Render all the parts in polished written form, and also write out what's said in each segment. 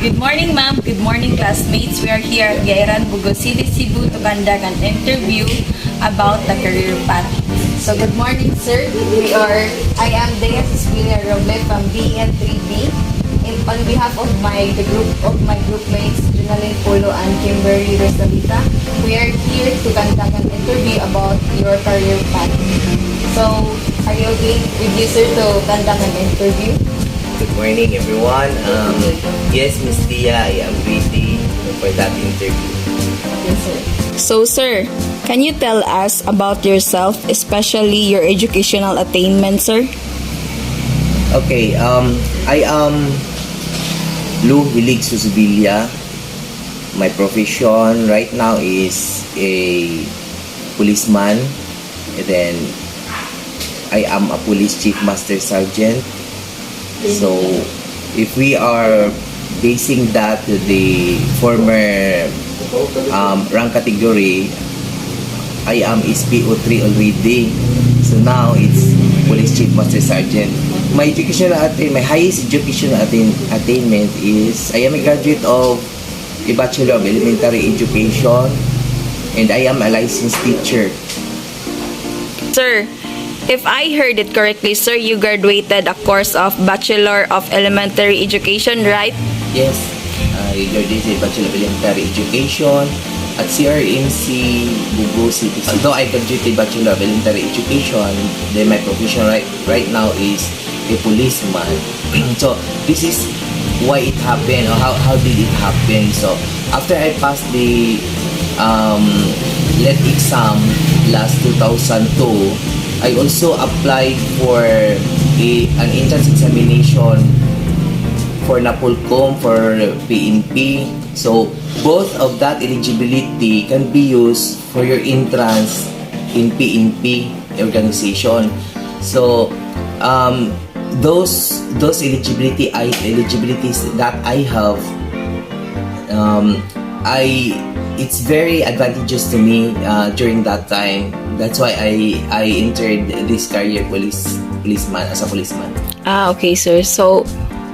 Good morning, ma'am. Good morning, classmates. We are here at Gairan, Bugos City, Cebu to conduct an interview about the career path. So, good morning, sir. I am Dea Cecilia Roble from BN 3B. On behalf of my group mates, Junalyn Polo and Kimberly Rosalita, we are here to conduct an interview about your career path. So, are you okay with you, sir, to conduct an interview? Good morning, everyone. Yes, Miss Tia, I am ready for that interview. Yes, sir. So, sir, can you tell us about yourself, especially your educational attainment, sir? Okay, I am Lou Hilig Susubilla. My profession right now is a policeman. And then, I am a police chief master sergeant. So, if we are basing that to the former rank category, I am SPO3 already. So now it's Police Chief Master Sergeant. My highest educational attainment is I am a graduate of a Bachelor of Elementary Education and I am a licensed teacher. Sir, if I heard it correctly, sir, you graduated a course of Bachelor of Elementary Education, right? Yes, I graduated Bachelor of Elementary Education at CRMC Bugos City. Although I graduated Bachelor of Elementary Education, then my profession right now is a policeman. So this is why it happened, or how did it happen. So after I passed the LET exam last 2002, I also applied for an entrance examination for Napolcom, for PNP. So, both of that eligibility can be used for your entrance in PNP organization. So, those eligibilities that I have, it's very advantageous to me during that time. That's why I entered this career policeman as a policeman. Okay, sir. So,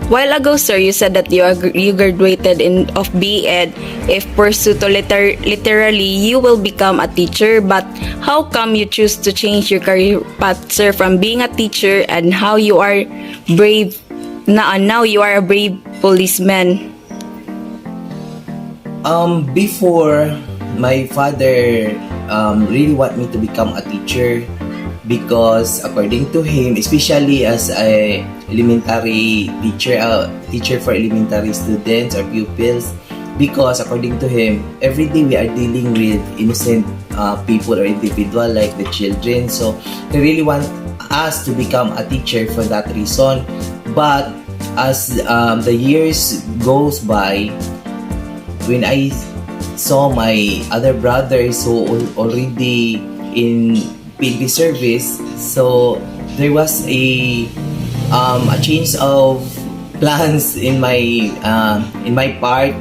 while ago, sir, you said that you graduated of B.Ed. If pursued to literally, you will become a teacher. But how come you choose to change your career path, sir, from being a teacher and how you are brave now you are a brave policeman? Before, my father really want me to become a teacher because according to him, especially as a elementary teacher for elementary students or pupils, because according to him, every day we are dealing with innocent people or individual like the children. So he really want us to become a teacher for that reason. But as the years goes by, when I saw my other brothers who already in PNP service, so there was a change of plans in my part.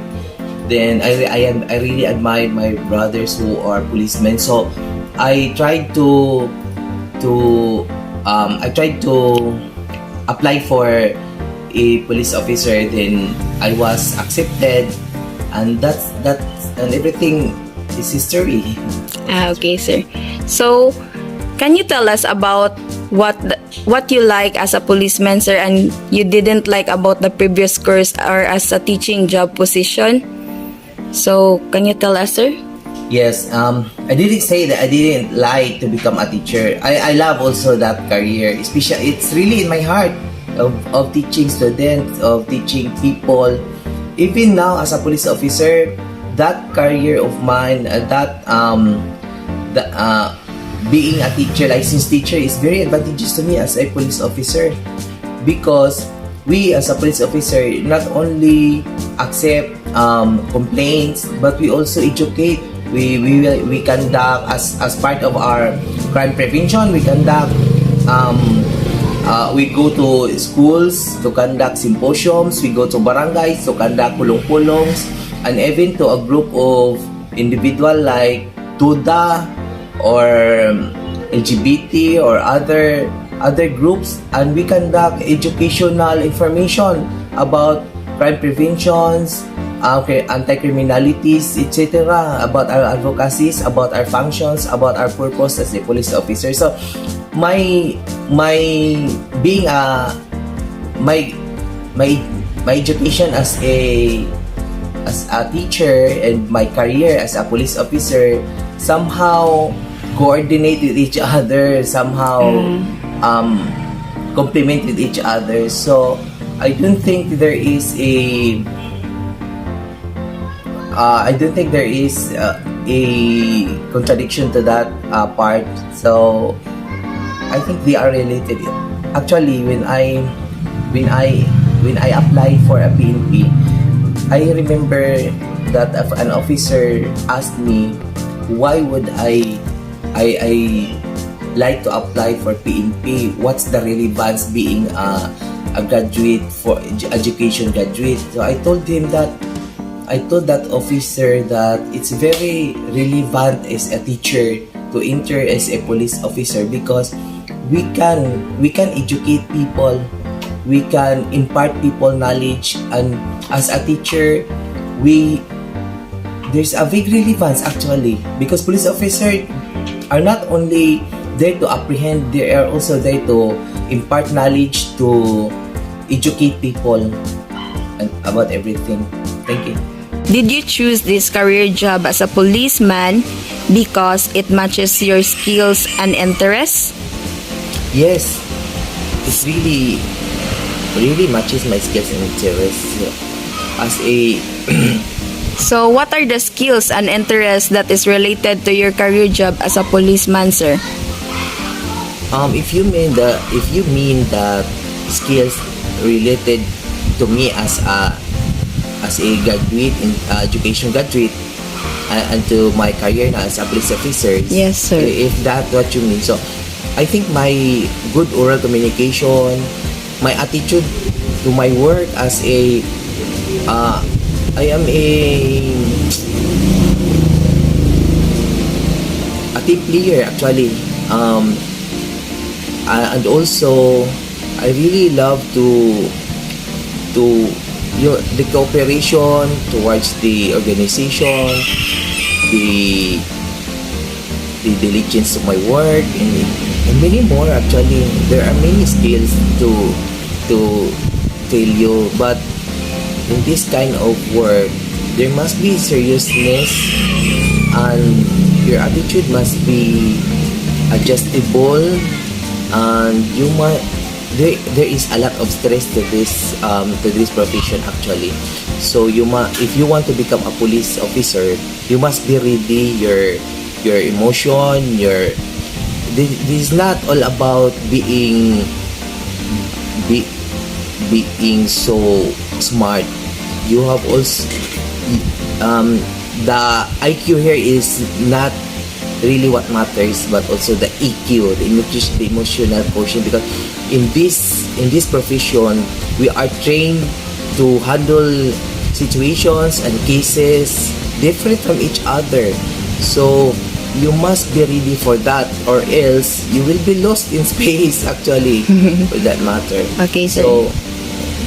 Then I really admired my brothers who are policemen. So I tried to apply for a police officer. Then I was accepted, and that's and everything is history. Okay, sir. So, can you tell us about what you like as a policeman, sir, and you didn't like about the previous course or as a teaching job position? So, can you tell us, sir? Yes, I didn't say that I didn't like to become a teacher. I love also that career. Especially, it's really in my heart of teaching students, of teaching people. Even now, as a police officer, that career of mine, being a teacher, licensed teacher, is very advantageous to me as a police officer, because we as a police officer not only accept complaints, but we also educate. We conduct as part of our crime prevention. We conduct we go to schools to conduct symposiums. We go to barangays to conduct pulong-pulongs, and even to a group of individual like TUDA or LGBT or other groups, and we conduct educational information about crime preventions, anti-criminalities, etc., about our advocacies, about our functions, about our purpose as a police officer. So, my being a my my my education as a teacher and my career as a police officer somehow coordinate with each other, somehow complement with each other. So I don't think there is a contradiction to that part. So I think they are related. Actually, when I applied for a PNP, I remember that an officer asked me why would I like to apply for PNP. What's the relevance being a graduate for education graduate? So I told that officer that it's very relevant as a teacher to enter as a police officer because we can educate people, we can impart people knowledge, and as a teacher there's a big relevance actually because police officers are not only there to apprehend, they are also there to impart knowledge, to educate people and about everything. Thank you. Did you choose this career job as a policeman because it matches your skills and interests? Yes, it's really matches my skills and interests. As a So, what are the skills and interests that is related to your career job as a policeman, sir? if you mean the skills related to me as a graduate in education graduate and to my career now as a police officer. Yes, sir. If that's what you mean. So I think my good oral communication, my attitude to my work as a I am a team player actually, and also I really love the cooperation towards the organization, the diligence of my work, and many more. Actually, there are many skills to tell you, but in this kind of work, there must be seriousness, and your attitude must be adjustable, and there is a lot of stress to this profession actually. So if you want to become a police officer, you must be ready. Your emotion, this is not all about being so smart. You have also the IQ here is not really what matters, but also the EQ, the emotional quotient, because in this profession we are trained to handle situations and cases different from each other. So you must be ready for that, or else you will be lost in space actually for that matter. Okay, sir. So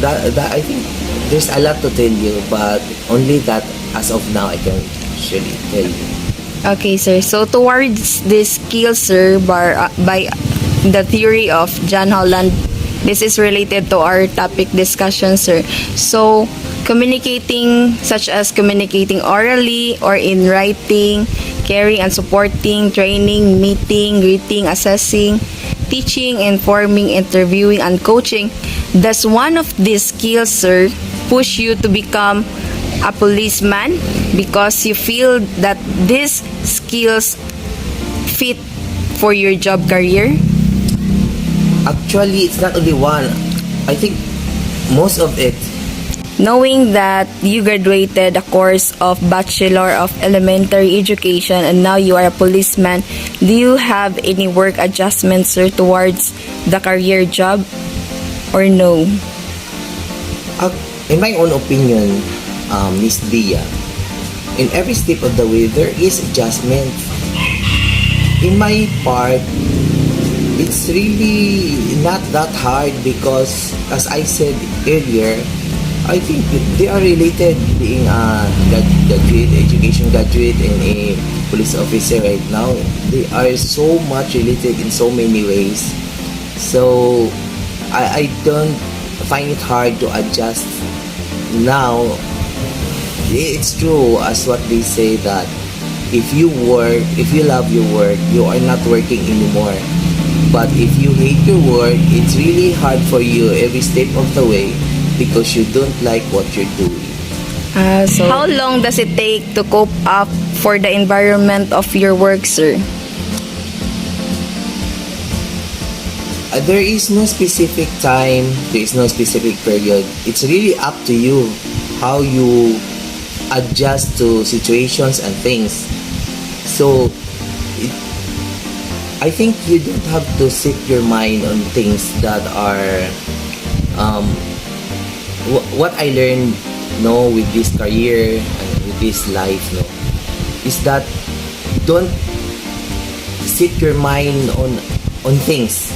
that I think there's a lot to tell you, but only that as of now I can actually tell you. Okay, sir. So, towards this skill, sir, by the theory of John Holland, this is related to our topic discussion, sir. So, communicating, such as communicating orally or in writing, caring and supporting, training, meeting, greeting, assessing, teaching, informing, interviewing, and coaching, does one of these skills, sir, push you to become a policeman because you feel that these skills fit for your job career? Actually, it's not only one. I think most of it. Knowing that you graduated a course of Bachelor of Elementary Education and now you are a policeman, do you have any work adjustments, sir, towards the career job or no? In my own opinion, Miss Dia, in every step of the way there is adjustment. In my part, it's really not that hard because, as I said earlier, I think they are related, being a graduate, education graduate and a police officer right now. They are so much related in so many ways. So I don't find it hard to adjust now. It's true as what they say that if you love your work, you are not working anymore. But if you hate your work, it's really hard for you every step of the way because you don't like what you're doing. So how long does it take to cope up for the environment of your work, sir? There is no specific time, there is no specific period. It's really up to you how you adjust to situations and things. So I think you don't have to set your mind on things that are what I learned with this career and with this life is that don't set your mind on things.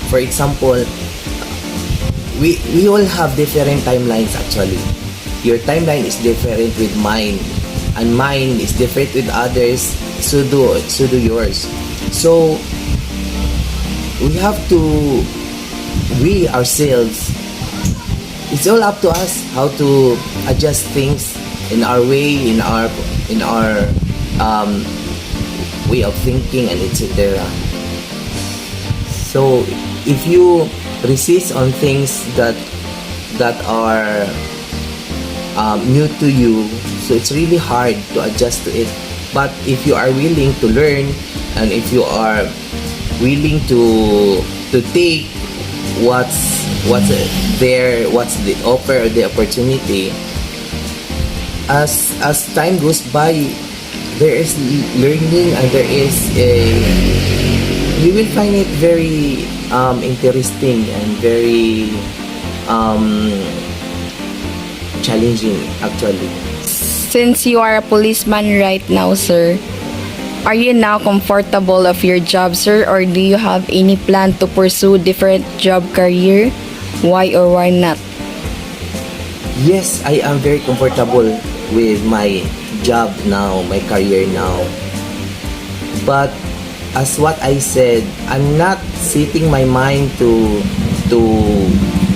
For example, we all have different timelines actually. Your timeline is different with mine and mine is different with others, so do yours. So we ourselves, it's all up to us how to adjust things in our way, in our way of thinking and etc. So if you resist on things that are new to you, so it's really hard to adjust to it. But if you are willing to learn and if you are willing to take what's there, what's the offer or the opportunity, as time goes by, there is learning and there is you will find it very interesting and very challenging actually. Since you are a policeman right now, sir, are you now comfortable of your job, sir, or do you have any plan to pursue different job career? Why or why not? Yes, I am very comfortable with my job now, my career now. But as what I said, I'm not setting my mind to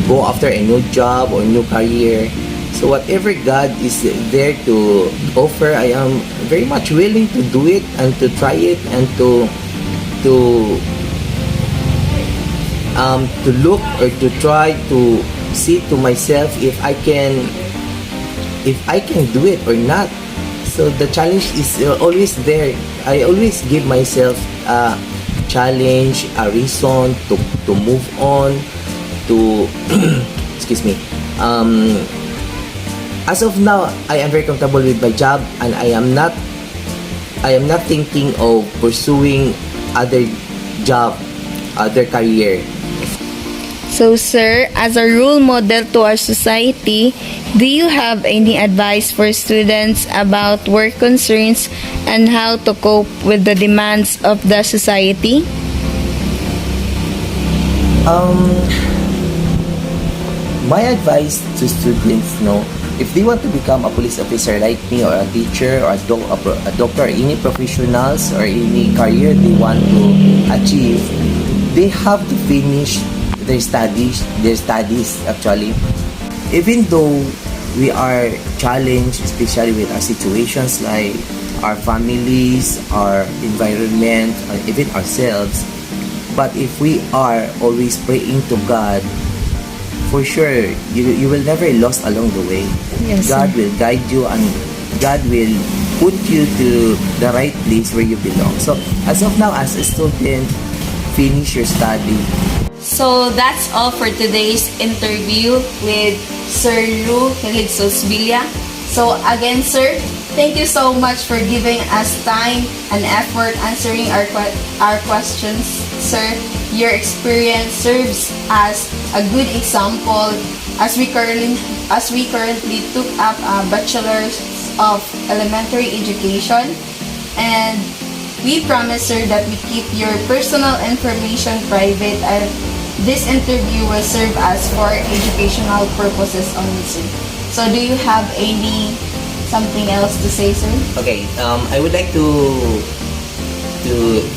go after a new job or new career. So whatever God is there to offer, I am very much willing to do it and to try it and to look or to try to see to myself if I can do it or not. So the challenge is always there. I always give myself a challenge, a reason to move on, to excuse me. As of now, I am very comfortable with my job and I am not thinking of pursuing other job, other career. So, sir, as a role model to our society, do you have any advice for students about work concerns and how to cope with the demands of the society? My advice to students, if they want to become a police officer like me or a teacher or a doctor or any professionals or any career they want to achieve, they have to finish their studies actually. Even though we are challenged, especially with our situations like our families, our environment, or even ourselves, but if we are always praying to God, for sure you will never lost along the way. Yes, God sir. will guide you and God will put you to the right place where you belong. So as of now, as a student, finish your study. So that's all for today's interview with Sir Lou Hiligsos Villa. So again, sir, thank you so much for giving us time and effort answering our questions. Sir, your experience serves as a good example as we currently took up a bachelor's of elementary education, and we promise, sir, that we keep your personal information private and this interview will serve as for educational purposes only, sir. So do you have any something else to say, sir? Okay, I would like to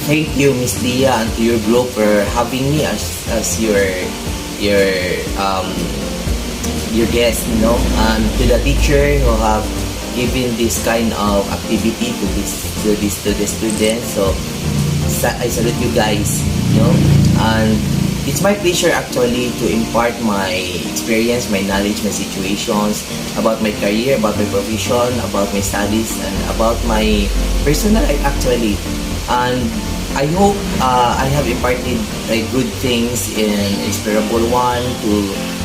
thank you, Miss Leah, and to your group for having me as your your guest, you know, and to the teacher who have given this kind of activity to the students. So I salute you guys, you know, and it's my pleasure actually to impart my experience, my knowledge, my situations about my career, about my profession, about my studies, and about my personal life actually. And I hope I have imparted good things in inspirable one to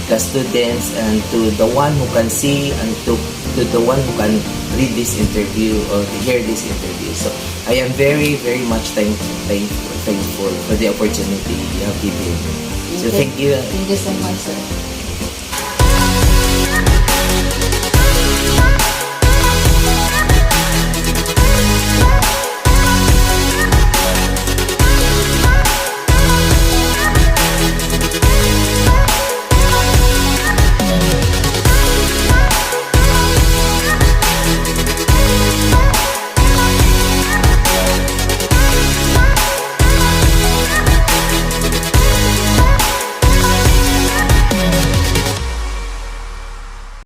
the students and to the one who can see and to the one who can read this interview or hear this interview. So I am very, very much thankful for the opportunity you have given me. So thank you. Thank you so much, sir.